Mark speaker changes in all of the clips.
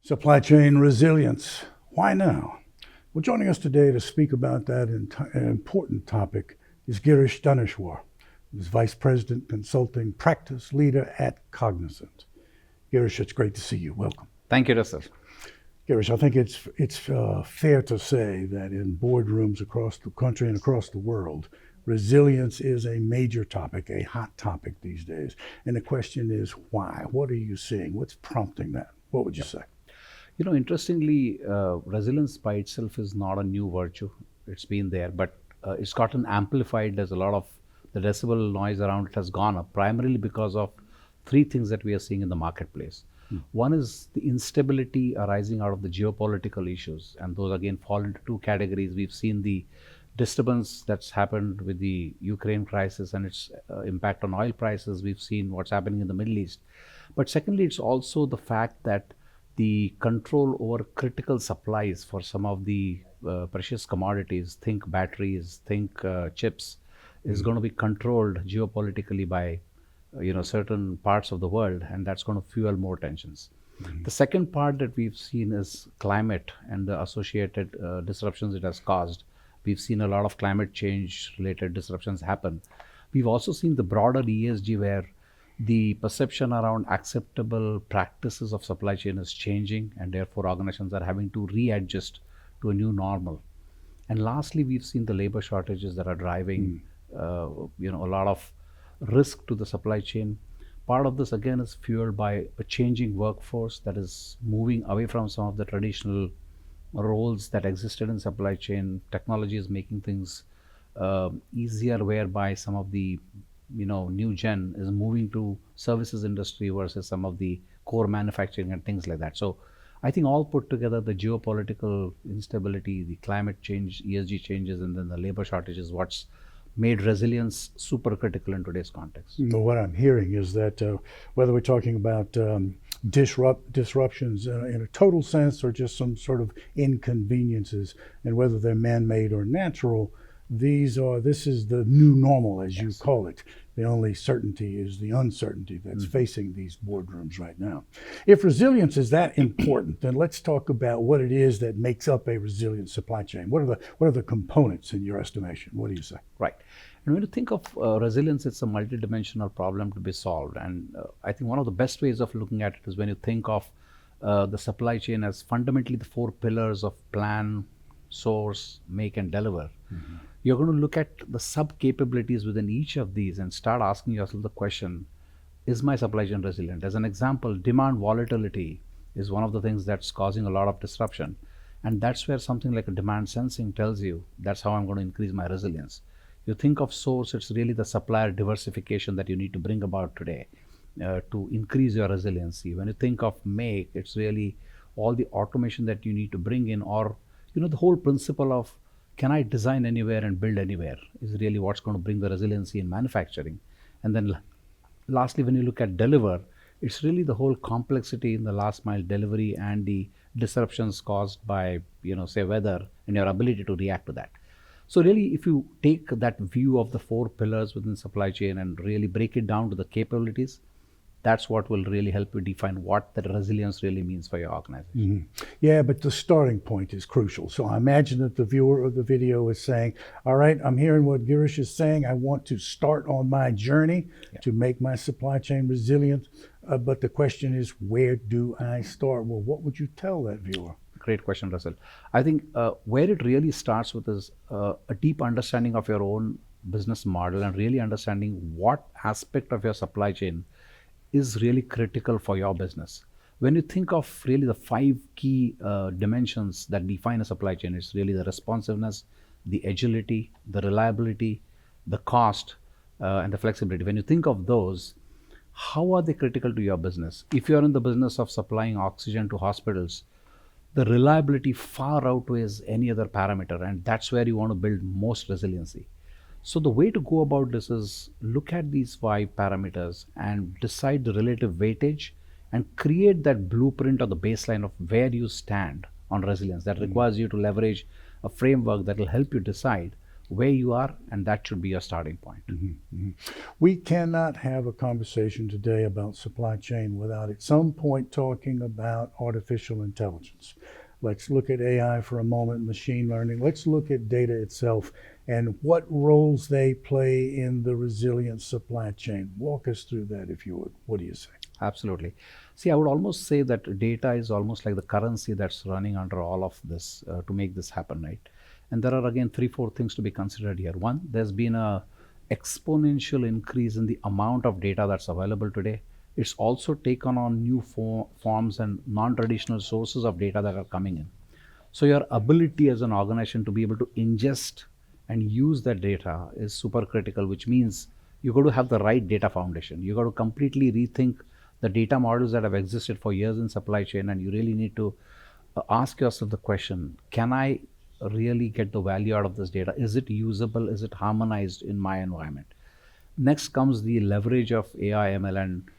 Speaker 1: Supply chain resilience. Why now? Well, joining us today to speak about that important topic is Gish Danishwar, who's Vice President, Consulting Practice Leader at Cognizant. Gish, it's great to see you. Welcome.
Speaker 2: Thank you, Russell.
Speaker 1: Gish, I think it's fair to say that in boardrooms across the country and across the world, resilience is a major topic, a hot topic these days. And the question is why? What are you seeing? What's prompting that? What would you say?
Speaker 2: You know, interestingly, resilience by itself is not a new virtue. It's been there, but it's gotten amplified as a lot of the decibel noise around it has gone up, primarily because of three things that we are seeing in the marketplace. One is the instability arising out of the geopolitical issues, and those again fall into two categories. We've seen the disturbance that's happened with the Ukraine crisis and its impact on oil prices. We've seen what's happening in the Middle East. But secondly, it's also the fact that the control over critical supplies for some of the precious commodities, think batteries, think chips, is going to be controlled geopolitically by certain parts of the world, and that's going to fuel more tensions. The second part that we've seen is climate and the associated disruptions it has caused. We've seen a lot of climate change related disruptions happen. We've also seen the broader ESG where the perception around acceptable practices of supply chain is changing, and therefore organizations are having to readjust to a new normal. And lastly, we've seen the labor shortages that are driving a lot of risk to the supply chain. Part of this again is fueled by a changing workforce that is moving away from some of the traditional roles that existed in supply chain. Technology is making things easier, whereby some of the new gen is moving to services industry versus some of the core manufacturing and things like that. So I think all put together, the geopolitical instability, the climate change, ESG changes, and then the labor shortages, what's made resilience super critical in today's context.
Speaker 1: What I'm hearing is that whether we're talking about disruptions in a total sense or just some sort of inconveniences, and whether they're man-made or natural, this is the new normal, as you call it. The only certainty is the uncertainty that's facing these boardrooms right now. If resilience is that important, then let's talk about what it is that makes up a resilient supply chain. What are the components in your estimation? What do you say?
Speaker 2: Right. And when you think of resilience, it's a multidimensional problem to be solved. And I think one of the best ways of looking at it is when you think of the supply chain as fundamentally the four pillars of plan, source, make, and deliver. You're going to look at the sub-capabilities within each of these and start asking yourself the question, is my supply chain resilient? As an example, demand volatility is one of the things that's causing a lot of disruption. And that's where something like a demand sensing tells you, that's how I'm going to increase my resilience. You think of source, it's really the supplier diversification that you need to bring about today to increase your resiliency. When you think of make, it's really all the automation that you need to bring in, or the whole principle of can I design anywhere and build anywhere is really what's going to bring the resiliency in manufacturing. And then lastly, when you look at deliver, it's really the whole complexity in the last mile delivery and the disruptions caused by, say weather, and your ability to react to that. So really, if you take that view of the four pillars within supply chain and really break it down to the capabilities, that's what will really help you define what that resilience really means for your organization.
Speaker 1: Yeah, but the starting point is crucial. So I imagine that the viewer of the video is saying, all right, I'm hearing what Gish is saying. I want to start on my journey to make my supply chain resilient. But the question is, where do I start? Well, what would you tell that viewer?
Speaker 2: Great question, Russell. I think where it really starts with is a deep understanding of your own business model and really understanding what aspect of your supply chain is really critical for your business. When you think of really the five key dimensions that define a supply chain, it's really the responsiveness, the agility, the reliability, the cost, and the flexibility. When you think of those, how are they critical to your business? If you're in the business of supplying oxygen to hospitals, the reliability far outweighs any other parameter, and that's where you want to build most resiliency. So the way to go about this is look at these five parameters and decide the relative weightage and create that blueprint or the baseline of where you stand on resilience. That requires you to leverage a framework that will help you decide where you are, and that should be your starting point.
Speaker 1: We cannot have a conversation today about supply chain without at some point talking about artificial intelligence. Let's look at AI for a moment, machine learning. Let's look at data itself and what roles they play in the resilient supply chain. Walk us through that, if you would. What do you say?
Speaker 2: Absolutely. See, I would almost say that data is almost like the currency that's running under all of this to make this happen, right? And there are again 3, 4 things to be considered here. One, there's been a exponential increase in the amount of data that's available today. It's also taken on new forms and non-traditional sources of data that are coming in. So your ability as an organization to be able to ingest and use that data is super critical, which means you got to have the right data foundation. You got to completely rethink the data models that have existed for years in supply chain, and you really need to ask yourself the question, can I really get the value out of this data? Is it usable? Is it harmonized in my environment? Next comes the leverage of AI, ML, and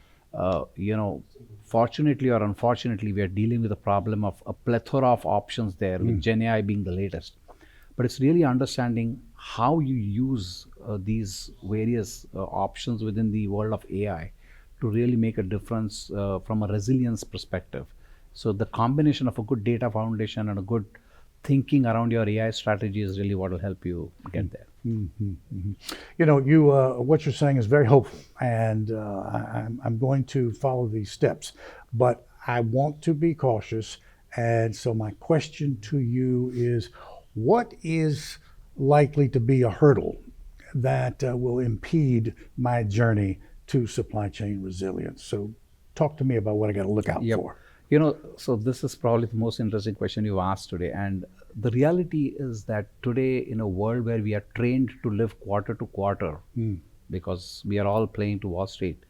Speaker 2: fortunately or unfortunately, we are dealing with a problem of a plethora of options there, with Gen AI being the latest. But it's really understanding how you use these various options within the world of AI to really make a difference from a resilience perspective. So the combination of a good data foundation and a good thinking around your AI strategy is really what will help you get there.
Speaker 1: What you're saying is very hopeful, and I'm going to follow these steps, but I want to be cautious. And so my question to you is, what is likely to be a hurdle that will impede my journey to supply chain resilience? So talk to me about what I got to look out for.
Speaker 2: So this is probably the most interesting question you've asked today. And the reality is that today, in a world where we are trained to live quarter to quarter, because we are all playing to Wall Street,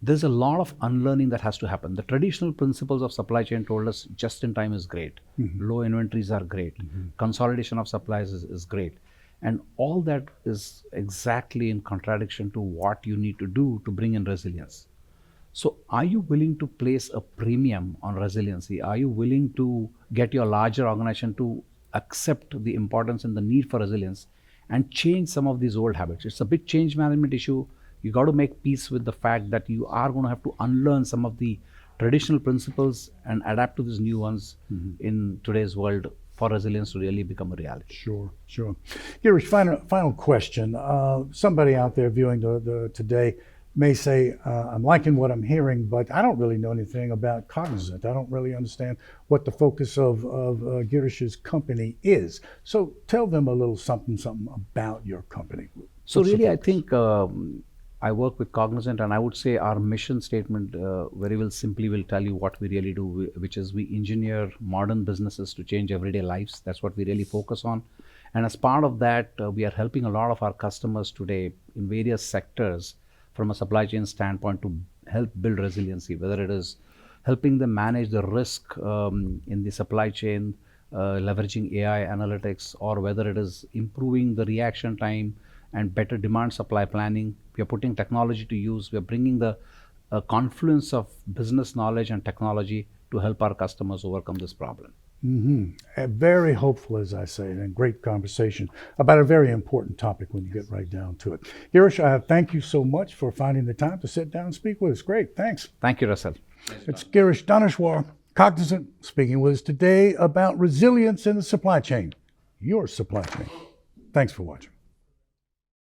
Speaker 2: there's a lot of unlearning that has to happen. The traditional principles of supply chain told us just in time is great, low inventories are great, consolidation of supplies is great. And all that is exactly in contradiction to what you need to do to bring in resilience. So are you willing to place a premium on resiliency? Are you willing to get your larger organization to accept the importance and the need for resilience and change some of these old habits? It's a big change management issue. You got to make peace with the fact that you are going to have to unlearn some of the traditional principles and adapt to these new ones in today's world for resilience to really become a reality.
Speaker 1: Sure. Girish, final question. Somebody out there viewing today may say, I'm liking what I'm hearing, but I don't really know anything about Cognizant. I don't really understand what the focus of Girish's company is. So tell them a little something about your company.
Speaker 2: So really, I think I work with Cognizant, and I would say our mission statement very well simply will tell you what we really do, which is we engineer modern businesses to change everyday lives. That's what we really focus on. And as part of that, we are helping a lot of our customers today in various sectors from a supply chain standpoint to help build resiliency, whether it is helping them manage the risk in the supply chain, leveraging AI analytics, or whether it is improving the reaction time and better demand supply planning. We are putting technology to use. We are bringing the confluence of business knowledge and technology to help our customers overcome this problem.
Speaker 1: Very hopeful, as I say, and great conversation about a very important topic when you get right down to it. Girish, thank you so much for finding the time to sit down and speak with us. Great, thanks.
Speaker 2: Thank you, Russell.
Speaker 1: It's Gish Danishwar, Cognizant, speaking with us today about resilience in the supply chain, your supply chain. Thanks for watching.